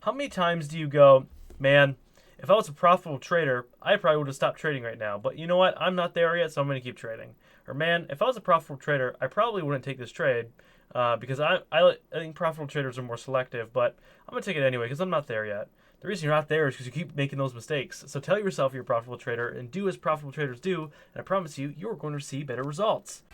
How many times do you go, man, if I was a profitable trader, I probably would have stopped trading right now. But you know what? I'm not there yet, so I'm going to keep trading. Or man, if I was a profitable trader, I probably wouldn't take this trade because I think profitable traders are more selective. But I'm going to take it anyway because I'm not there yet. The reason you're not there is because you keep making those mistakes. So tell yourself you're a profitable trader and do as profitable traders do, and I promise you, you're going to see better results.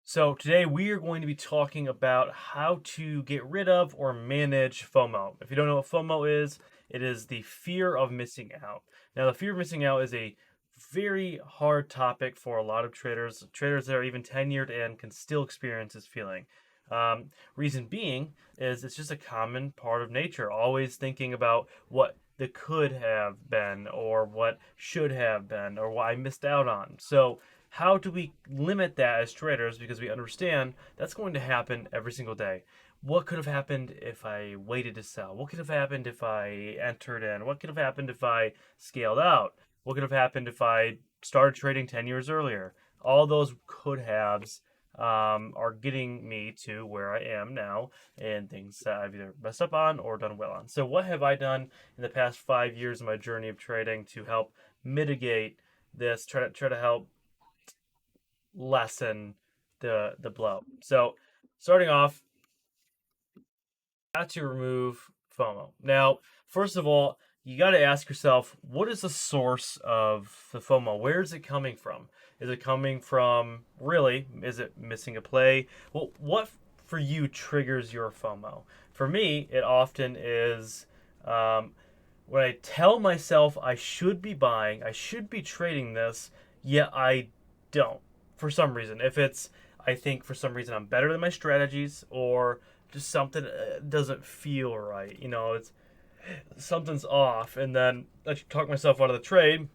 So today we are going to be talking about how to get rid of or manage FOMO. If you don't know what FOMO is, it is the fear of missing out. Now, the fear of missing out is a very hard topic for a lot of traders. Traders that are even tenured and can still experience this feeling. Reason being is it's just a common part of nature, always thinking about what the could have been or what should have been or what I missed out on. So how do we limit that as traders? Because we understand that's going to happen every single day. What could have happened if I waited to sell? What could have happened if I entered in? What could have happened if I scaled out? What could have happened if I started trading 10 years earlier? All those could haves are getting me to where I am now and things that I've either messed up on or done well on. So, what have I done in the past 5 years of my journey of trading to help mitigate this? Try to help lessen the blow. So, starting off, got to remove FOMO. Now, first of all, you got to ask yourself, what is the source of the FOMO? Where is it coming from? Is it coming from really? Is it missing a play? Well, what for you triggers your FOMO? For me, it often is when I tell myself I should be buying, I should be trading this, yet I don't for some reason. If it's, I think for some reason I'm better than my strategies, or just something doesn't feel right. It's something's off, and then I talk myself out of the trade,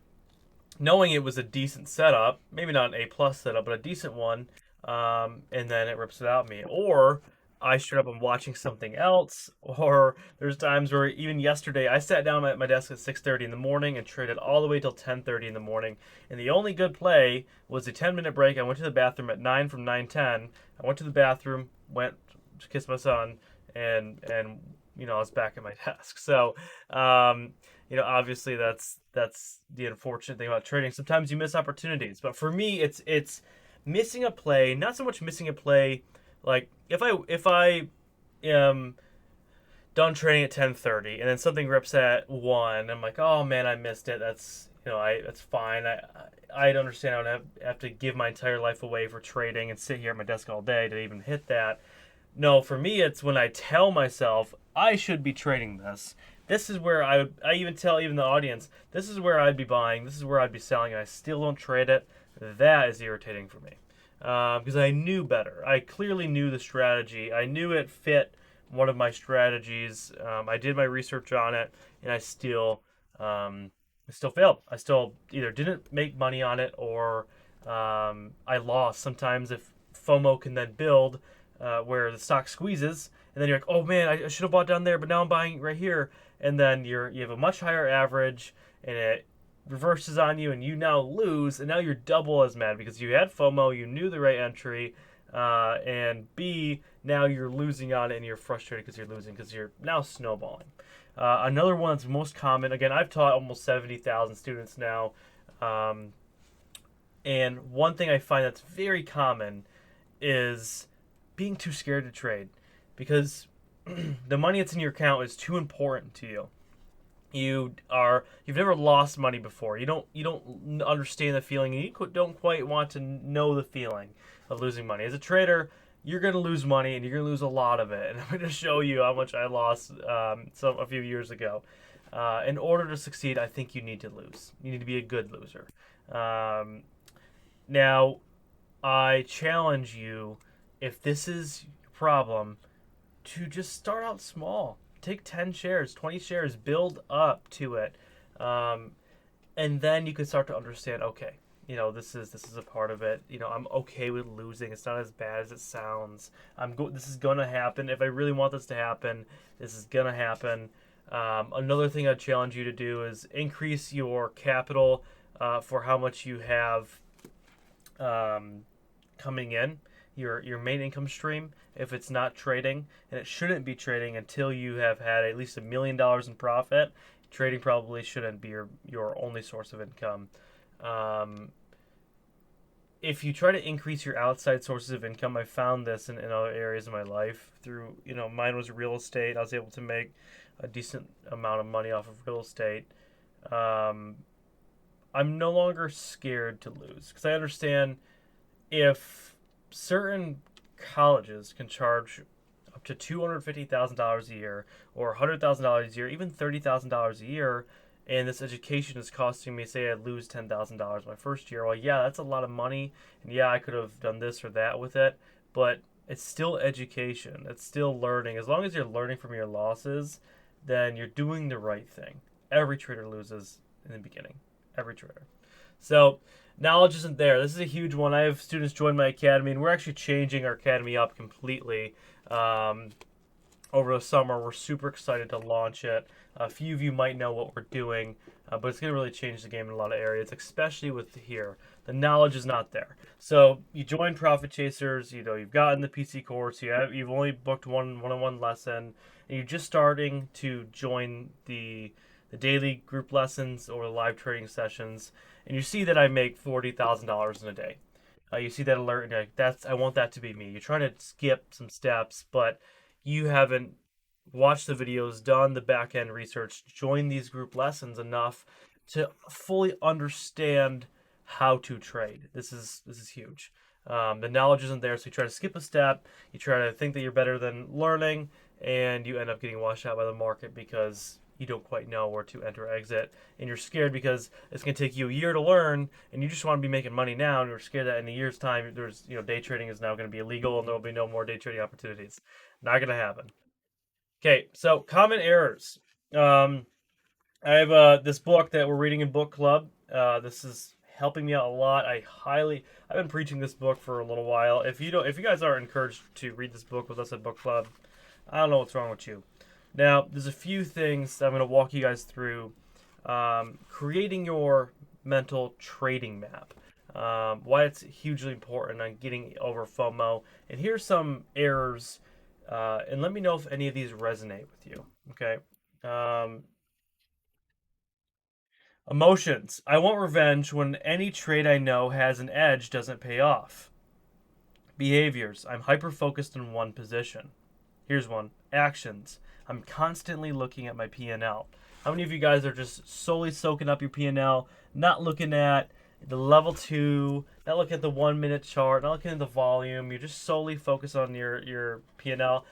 knowing it was a decent setup, maybe not an A plus setup, but a decent one, and then it rips it out of me. Or I straight up am watching something else, or there's times where even yesterday I sat down at my desk at 6:30 in the morning and traded all the way till 10:30 in the morning, and the only good play was a 10-minute break. I went to the bathroom at 9 from 9:10. I went to the bathroom, went to kiss my son, and I was back at my desk. So obviously that's the unfortunate thing about trading. Sometimes you miss opportunities, but for me, it's missing a play. Not so much missing a play, like if I am done trading at 10:30 and then something rips at 1, I'm like, oh man, I missed it. That's fine. I'd understand I would have to give my entire life away for trading and sit here at my desk all day to even hit that. No, for me, it's when I tell myself I should be trading this. This is where I even tell even the audience, this is where I'd be buying, this is where I'd be selling, and I still don't trade it. That is irritating for me because I knew better. I clearly knew the strategy. I knew it fit one of my strategies. I did my research on it, and I still failed. I still either didn't make money on it or I lost. Sometimes if FOMO can then build where the stock squeezes, and then you're like, oh man, I should have bought down there, but now I'm buying right here, and then you have a much higher average, and it reverses on you, and you now lose, and now you're double as mad because you had FOMO, you knew the right entry, and B, now you're losing on it, and you're frustrated because you're losing because you're now snowballing. Another one that's most common, again, I've taught almost 70,000 students now, and one thing I find that's very common is being too scared to trade because the money that's in your account is too important to you. You've never lost money before. You don't understand the feeling, and you don't quite want to know the feeling of losing money. As a trader, you're going to lose money, and you're going to lose a lot of it. And I'm going to show you how much I lost a few years ago. In order to succeed, I think you need to lose. You need to be a good loser. Now, I challenge you, if this is your problem, to just start out small. Take 10 shares, 20 shares, build up to it. Um, and then you can start to understand, okay, this is a part of it. I'm okay with losing. It's not as bad as it sounds. This is gonna happen. If I really want this to happen, this is gonna happen. Another thing I'd challenge you to do is increase your capital for how much you have um, coming in, your main income stream. If it's not trading, and it shouldn't be trading until you have had at least $1 million in profit, trading probably shouldn't be your only source of income. Um, if you try to increase your outside sources of income, I found this in other areas of my life through, mine was real estate. I was able to make a decent amount of money off of real estate. Um, I'm no longer scared to lose because I understand if certain colleges can charge up to $250,000 a year or $100,000 a year, even $30,000 a year, and this education is costing me, say, I lose $10,000 my first year. Well, yeah, that's a lot of money, and yeah, I could have done this or that with it, but it's still education. It's still learning. As long as you're learning from your losses, then you're doing the right thing. Every trader loses in the beginning. Every trader. So knowledge isn't there. This is a huge one. I have students join my academy, and we're actually changing our academy up completely. Um, Over the summer, we're super excited to launch it. A few of you might know what we're doing, but it's going to really change the game in a lot of areas, especially with here. The knowledge is not there. So you join Profit Chasers. You've gotten the PC course. You've only booked one-on-one lesson, and you're just starting to join the daily group lessons or the live trading sessions, and you see that I make $40,000 in a day. You see that alert, and you're like, I want that to be me. You're trying to skip some steps, but you haven't watched the videos, done the back end research, joined these group lessons enough to fully understand how to trade. This is huge. The knowledge isn't there, so you try to skip a step. You try to think that you're better than learning, and you end up getting washed out by the market because you don't quite know where to enter or exit, and you're scared because it's going to take you a year to learn, and you just want to be making money now, and you're scared that in a year's time, day trading is now going to be illegal, and there will be no more day trading opportunities. Not going to happen. Okay, so common errors. Um, I have this book that we're reading in book club. This is helping me out a lot. I've been preaching this book for a little while. If you guys aren't encouraged to read this book with us at book club, I don't know what's wrong with you. Now, there's a few things that I'm going to walk you guys through. Creating your mental trading map. Why it's hugely important on getting over FOMO. And here's some errors. And let me know if any of these resonate with you. Okay. Um, Emotions. I want revenge when any trade I know has an edge doesn't pay off. Behaviors. I'm hyper focused on one position. Here's one. Actions. I'm constantly looking at my P&L. How many of you guys are just solely soaking up your P&L, not looking at the level 2, not looking at the 1 minute chart, not looking at the volume. You're just solely focused on your P&L.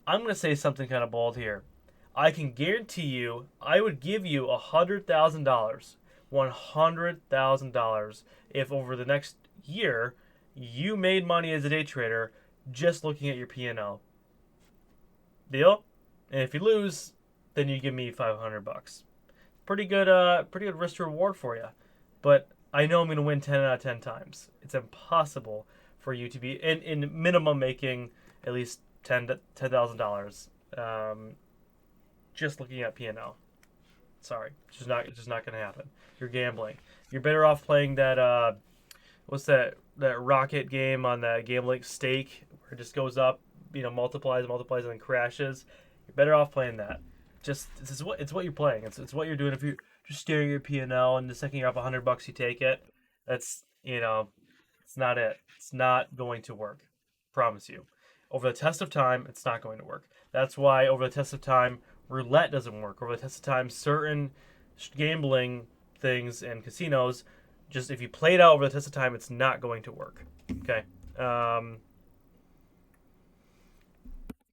I'm going to say something kind of bold here. I can guarantee you, I would give you $100,000, $100,000 if over the next year you made money as a day trader just looking at your P&L. Deal? And if you lose, then you give me $500. Pretty good risk to reward for you. But I know I'm going to win 10 out of 10 times. It's impossible for you to be in minimum making at least $10,000 just looking at P&L. Sorry, it's just not going to happen. You're gambling. You're better off playing that what's that rocket game on that game like Stake where it just goes up, multiplies, and then crashes. You're better off playing that. It's what you're playing. It's what you're doing. If you're just staring at your P&L and the second you're up $100, you take it. That's it's not it. It's not going to work. Promise you. Over the test of time, it's not going to work. That's why over the test of time, roulette doesn't work. Over the test of time, certain gambling things and casinos, just if you play it out over the test of time, it's not going to work. Okay.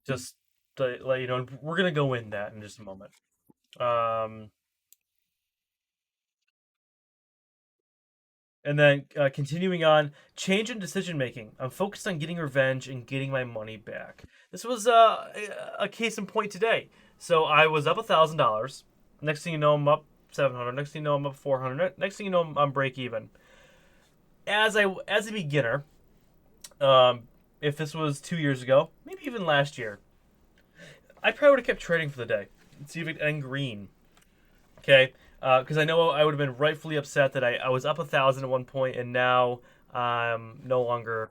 Just to let you know, we're gonna go in that in just a moment. Um, and then continuing on, change in decision making. I'm focused on getting revenge and getting my money back. This was a case in point today. So I was up $1,000. Next thing you know, I'm up 700. Next thing you know, I'm up 400. Next thing you know, I'm break even. As a beginner, if this was 2 years ago, maybe even last year, I probably would have kept trading for the day. see if it end green. Okay, because I know I would have been rightfully upset that I was up 1,000 at one point and now I'm no longer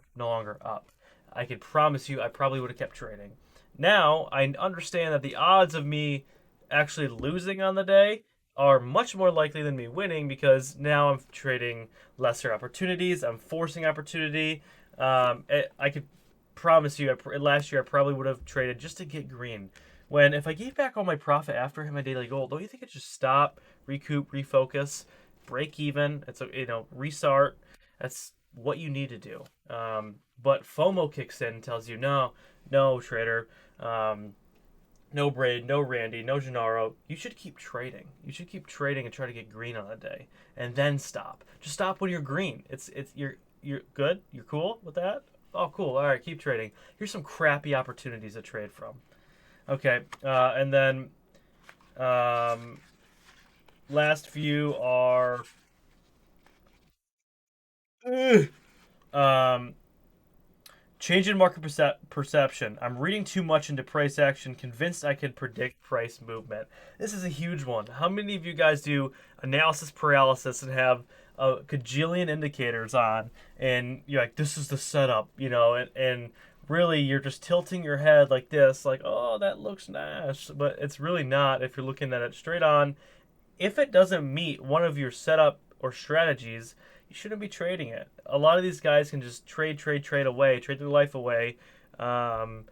up. I could promise you I probably would have kept trading. Now I understand that the odds of me actually losing on the day are much more likely than me winning because now I'm trading lesser opportunities. I'm forcing opportunity. I could promise you, last year I probably would have traded just to get green. When if I gave back all my profit after I hit my daily goal, don't you think I'd just stop, recoup, refocus, break even? It's a restart. That's what you need to do. But FOMO kicks in and tells you no, no trader, no Braid, no Randy, no Gennaro. You should keep trading. You should keep trading and try to get green on the day, and then stop. Just stop when you're green. It's you're good. You're cool with that. Oh, cool. All right, keep trading. Here's some crappy opportunities to trade from. Okay, and then last few are um, change in market perception. I'm reading too much into price action, convinced I can predict price movement. This is a huge one. How many of you guys do analysis paralysis and have a gajillion indicators on, and you're like, this is the setup, and really you're just tilting your head like this, like, oh, that looks nice, but it's really not if you're looking at it straight on. If it doesn't meet one of your setup or strategies, you shouldn't be trading it. A lot of these guys can just trade away, trade their life away. Um,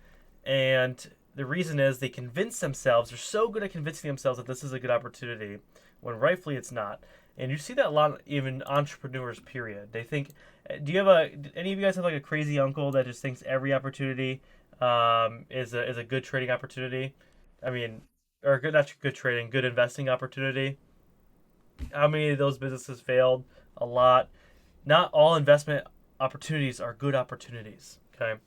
and the reason is they convince themselves, they're so good at convincing themselves that this is a good opportunity when rightfully it's not. And you see that a lot, even entrepreneurs, period. They think, any of you guys have like a crazy uncle that just thinks every opportunity is a good trading opportunity? I mean, or good, not good trading, good investing opportunity. How many of those businesses failed? A lot. Not all investment opportunities are good opportunities. Okay.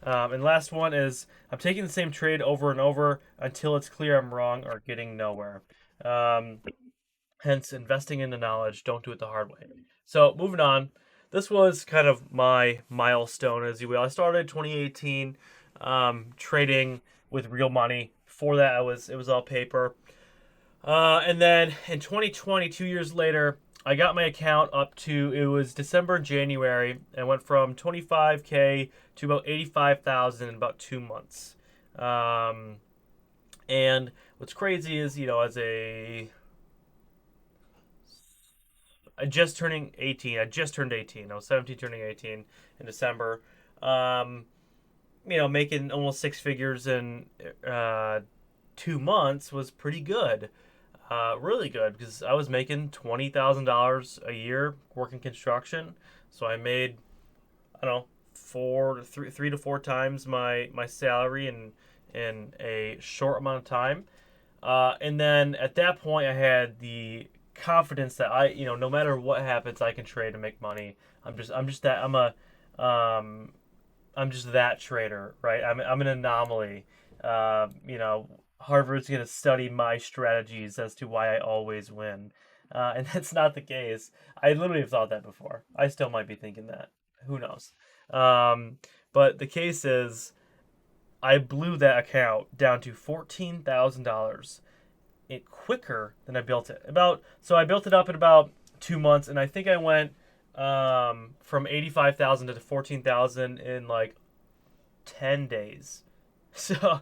And last one is I'm taking the same trade over and over until it's clear I'm wrong or getting nowhere. Um, Hence, investing in the knowledge. Don't do it the hard way. So moving on. This was kind of my milestone, as you will. I started 2018 trading with real money. Before that, it was all paper. And then in 2020, 2 years later, I got my account up to, it was December, January, and went from 25K to about 85,000 in about 2 months. Um, and what's crazy is, I just turning 18. I just turned 18. I was 17 turning 18 in December. Um, making almost six figures in 2 months was pretty good. Really good because I was making $20,000 a year working construction. So I made, I don't know, three to four times my salary in a short amount of time. And then at that point, I had the confidence that no matter what happens, I can trade and make money. Um, I'm just that trader, right? I'm an anomaly. Harvard's going to study my strategies as to why I always win. And that's not the case. I literally have thought that before. I still might be thinking that. Who knows? Um, but the case is, I blew that account down to $14,000 it quicker than I built it. I built it up in about 2 months, and I think I went from 85,000 to 14,000 in like 10 days. So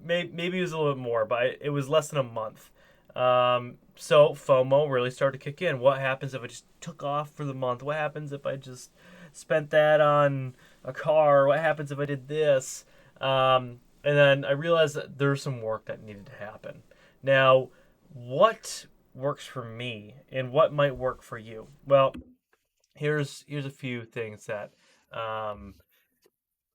maybe it was a little bit more, but it was less than a month. So FOMO really started to kick in. What happens if I just took off for the month? What happens if I just spent that on a car? What happens if I did this? And then I realized that there's some work that needed to happen. Now, what works for me and what might work for you? Well, here's a few things that um,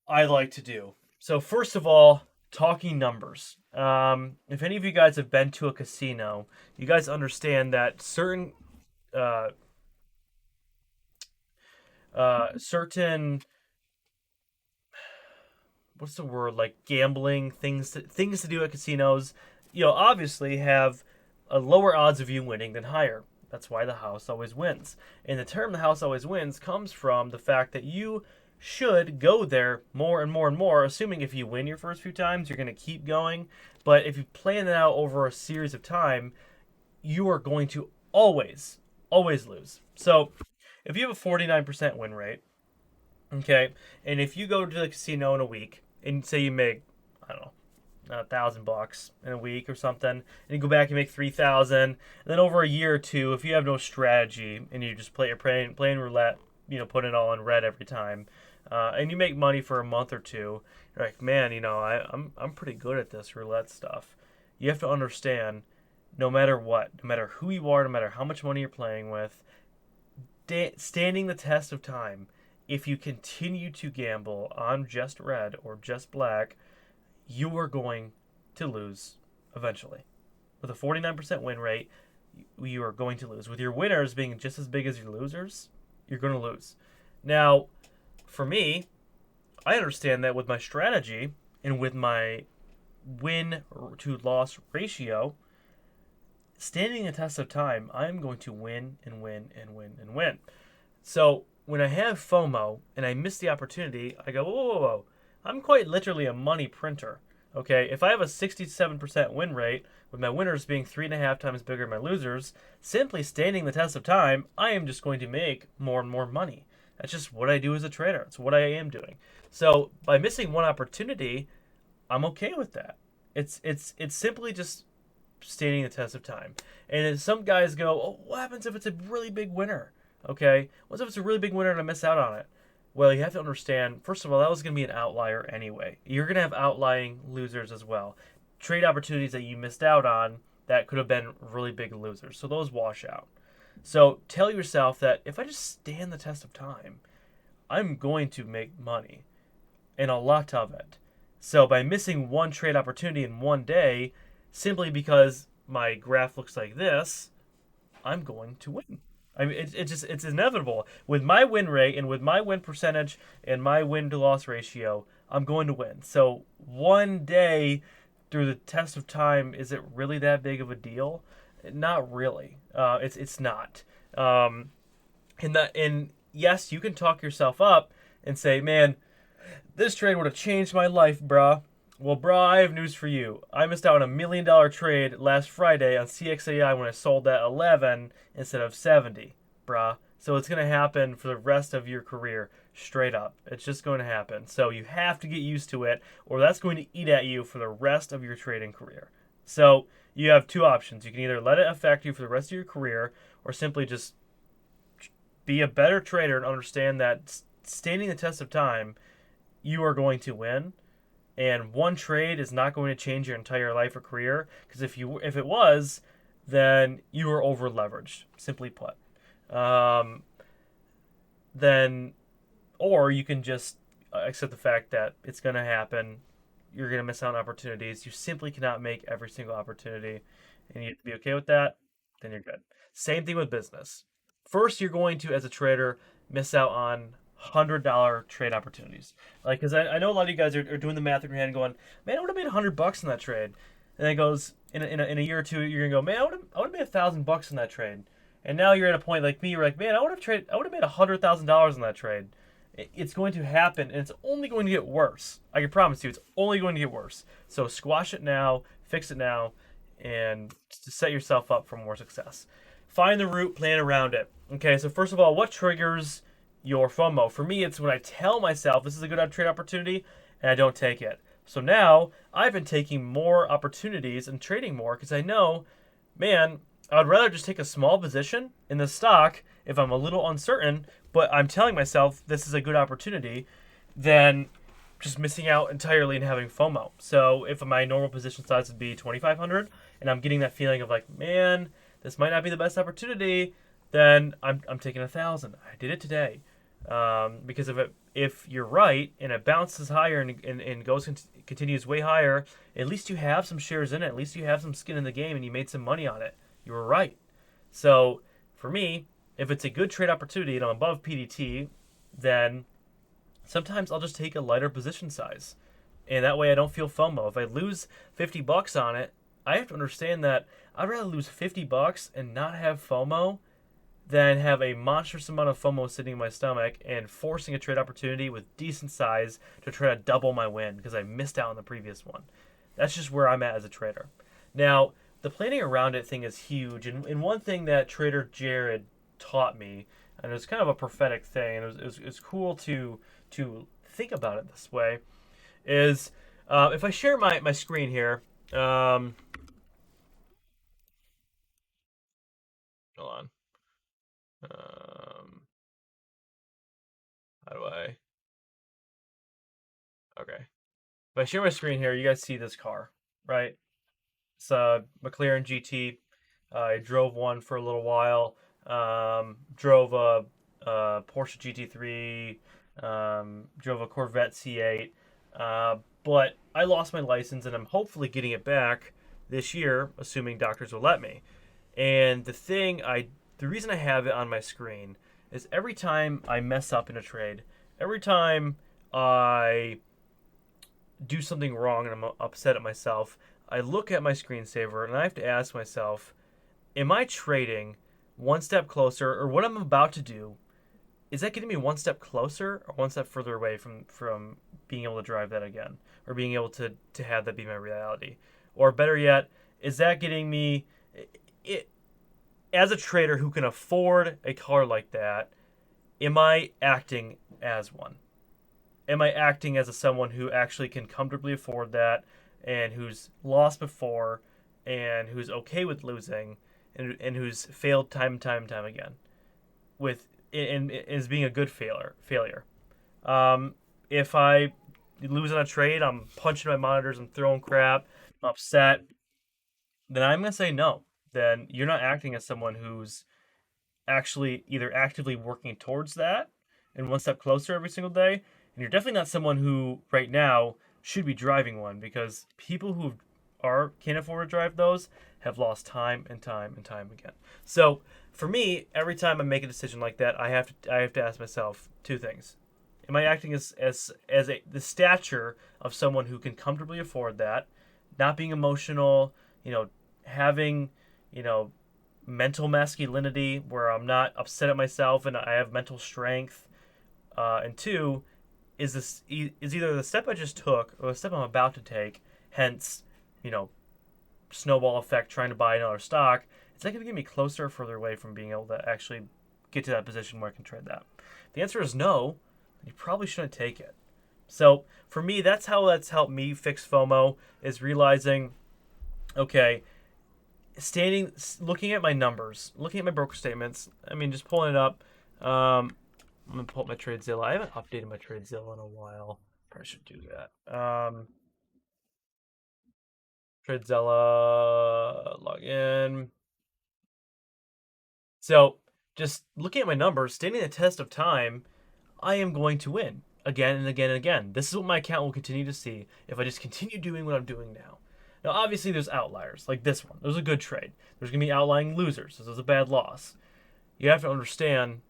I like to do. So first of all, talking numbers. If any of you guys have been to a casino, you guys understand that uh, certain what's the word, like gambling things to do at casinos, obviously have a lower odds of you winning than higher. That's why the house always wins. And the term "the house always wins" comes from the fact that you should go there more and more and more, assuming if you win your first few times, you're going to keep going. But if you plan it out over a series of time, you are going to always lose. So if you have a 49% win rate, okay, and if you go to the casino in a week and say you make, I don't know, $1,000 in a week or something, and you go back and make 3,000, and then over a year or two, if you have no strategy and you just play your playing roulette, put it all in red every time, and you make money for a month or two, you're like, man, I'm pretty good at this roulette stuff. You have to understand, no matter what, no matter who you are, no matter how much money you're playing with, standing the test of time, if you continue to gamble on just red or just black, you are going to lose eventually. With a 49% win rate, you are going to lose. With your winners being just as big as your losers, you're going to lose. Now, for me, I understand that with my strategy and with my win to loss ratio, standing the test of time, I'm going to win and win and win and win. So when I have FOMO and I miss the opportunity, I go, whoa, whoa, whoa. I'm quite literally a money printer. Okay, if I have a 67% win rate, with my winners being 3.5 times bigger than my losers, simply standing the test of time, I am just going to make more and more money. That's just what I do as a trader. It's what I am doing. So by missing one opportunity, I'm okay with that. It's simply just standing the test of time. And some guys go, oh, what happens if it's a really big winner? Okay, what if it's a really big winner and I miss out on it? Well, you have to understand, first of all, that was going to be an outlier anyway. You're going to have outlying losers as well. Trade opportunities that you missed out on that could have been really big losers. So those wash out. So tell yourself that if I just stand the test of time, I'm going to make money, and a lot of it. So by missing one trade opportunity in one day, simply because my graph looks like this, I'm going to win. I mean, it's inevitable. With my win rate and with my win percentage and my win to loss ratio, I'm going to win. So one day through the test of time, is it really that big of a deal? Not really. It's not. And yes, you can talk yourself up and say, man, this trade would have changed my life, brah. Well, brah, I have news for you. I missed out on $1 million trade last Friday on CXAI when I sold at 11 instead of 70, brah. So it's going to happen for the rest of your career, straight up. It's just going to happen. So you have to get used to it, or that's going to eat at you for the rest of your trading career. So you have two options. You can either let it affect you for the rest of your career, or simply just be a better trader and understand that standing the test of time, you are going to win. And one trade is not going to change your entire life or career, because if it was, then you were over leveraged, simply put. Then, or you can just accept the fact that it's going to happen. You're going to miss out on opportunities. You simply cannot make every single opportunity, and you have to be okay with that. Then you're good. Same thing with business. First, you're going to, as a trader, miss out on $100 trade opportunities. Like, because I know a lot of you guys are doing the math in your head and going, man, I would have made $100 in that trade. And then it goes, in a year or two, you're gonna go, man, I would have made $1,000 in that trade. And now you're at a point like me, you're like, man, I would have made $100,000 in that trade. It's going to happen, and it's only going to get worse. I can promise you, it's only going to get worse. So squash it now, fix it now, and to set yourself up for more success. Find the route, plan around it. Okay, so first of all, what triggers your FOMO? For me, it's when I tell myself this is a good trade opportunity and I don't take it. So now I've been taking more opportunities and trading more because I know, man, I would rather just take a small position in the stock if I'm a little uncertain, but I'm telling myself this is a good opportunity, than just missing out entirely and having FOMO. So if my normal position size would be 2,500 and I'm getting that feeling of like, man, this might not be the best opportunity, then I'm taking 1,000. I did it today. Because if you're right and it bounces higher and continues way higher, at least you have some shares in it. At least you have some skin in the game and you made some money on it. You were right. So for me, if it's a good trade opportunity and I'm above PDT, then sometimes I'll just take a lighter position size, and that way I don't feel FOMO. If I lose $50 on it, I have to understand that I'd rather lose $50 and not have FOMO than have a monstrous amount of FOMO sitting in my stomach and forcing a trade opportunity with decent size to try to double my win because I missed out on the previous one. That's just where I'm at as a trader. Now, the planning around it thing is huge, and one thing that Trader Jared taught me, and it was kind of a prophetic thing, and it was cool to think about it this way, is if I share my screen here, hold on, um, how do I? Okay, if I share my screen here, you guys see this car, right? It's a McLaren GT. I drove one for a little while. Drove a Porsche GT3. Drove a Corvette C8. But I lost my license, and I'm hopefully getting it back this year, assuming doctors will let me. And the reason I have it on my screen is every time I mess up in a trade, every time I do something wrong and I'm upset at myself, I look at my screensaver and I have to ask myself, am I trading one step closer, or what I'm about to do, is that getting me one step closer or one step further away from being able to drive that again, or being able to have that be my reality? Or better yet, is that getting me it, as a trader who can afford a car like that, am I acting as one? Am I acting as a someone who actually can comfortably afford that, and who's lost before, and who's okay with losing, and who's failed time and time and time again with and is being a good failure. If I lose on a trade, I'm punching my monitors, I'm throwing crap, I'm upset, then I'm gonna say no. Then you're not acting as someone who's actually either actively working towards that and one step closer every single day, and you're definitely not someone who right now should be driving one, because people who are can afford to drive those have lost time and time and time again. So for me, every time I make a decision like that, I have to ask myself two things: am I acting as the stature of someone who can comfortably afford that, not being emotional, having you know mental masculinity where I'm not upset at myself and I have mental strength. And two, is either the step I just took or the step I'm about to take, hence, you know, snowball effect trying to buy another stock, is that going to get me closer or further away from being able to actually get to that position where I can trade that? If the answer is no, then you probably shouldn't take it. So for me, that's helped me fix FOMO, is realizing, okay, looking at my numbers, looking at my broker statements. I mean, just pulling it up. I'm gonna pull up my TradeZilla. I haven't updated my TradeZilla in a while. Probably should do that. TradeZilla, log in. So, just looking at my numbers, standing the test of time, I am going to win again and again and again. This is what my account will continue to see if I just continue doing what I'm doing now. Now, obviously, there's outliers like this one. There's a good trade. There's gonna be outlying losers. This is a bad loss. You have to understand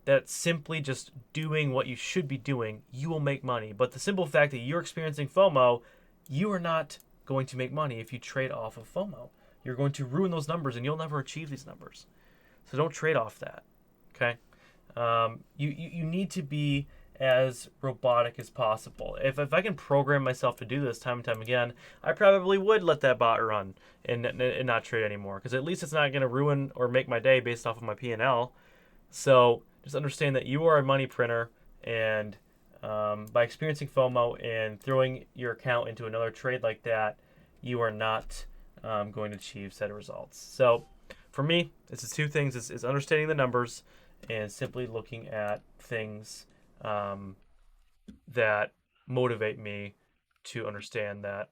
that simply just doing what you should be doing, you will make money. But the simple fact that you're experiencing FOMO, you are not going to make money if you trade off of FOMO. You're going to ruin those numbers, and you'll never achieve these numbers. So don't trade off that. Okay. You need to be as robotic as possible. If I can program myself to do this time and time again, I probably would let that bot run and not trade anymore, because at least it's not going to ruin or make my day based off of my P&L. So just understand that you are a money printer, and by experiencing FOMO and throwing your account into another trade like that, you are not going to achieve set of results. So for me, this is two things: is understanding the numbers and simply looking at things that motivate me to understand that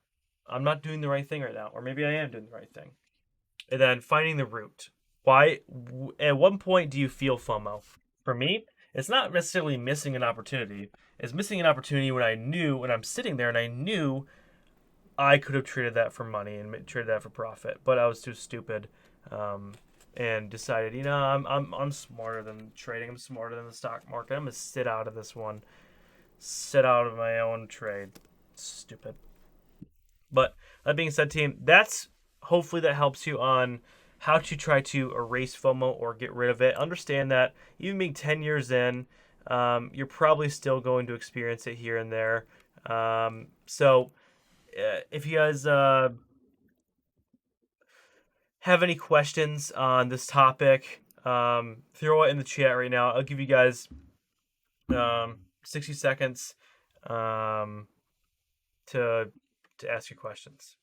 I'm not doing the right thing right now, or maybe I am doing the right thing. And then finding the root. Why? At what point do you feel FOMO? For me, it's not necessarily missing an opportunity. It's missing an opportunity when I'm sitting there and I knew I could have traded that for money and traded that for profit, but I was too stupid, and decided, I'm smarter than trading. I'm smarter than the stock market. I'm gonna sit out of this one, sit out of my own trade. Stupid. But that being said, team, that's hopefully that helps you on how to try to erase FOMO or get rid of it. Understand that even being 10 years in, you're probably still going to experience it here and there. If you guys have any questions on this topic, throw it in the chat right now. I'll give you guys 60 seconds um, to ask your questions.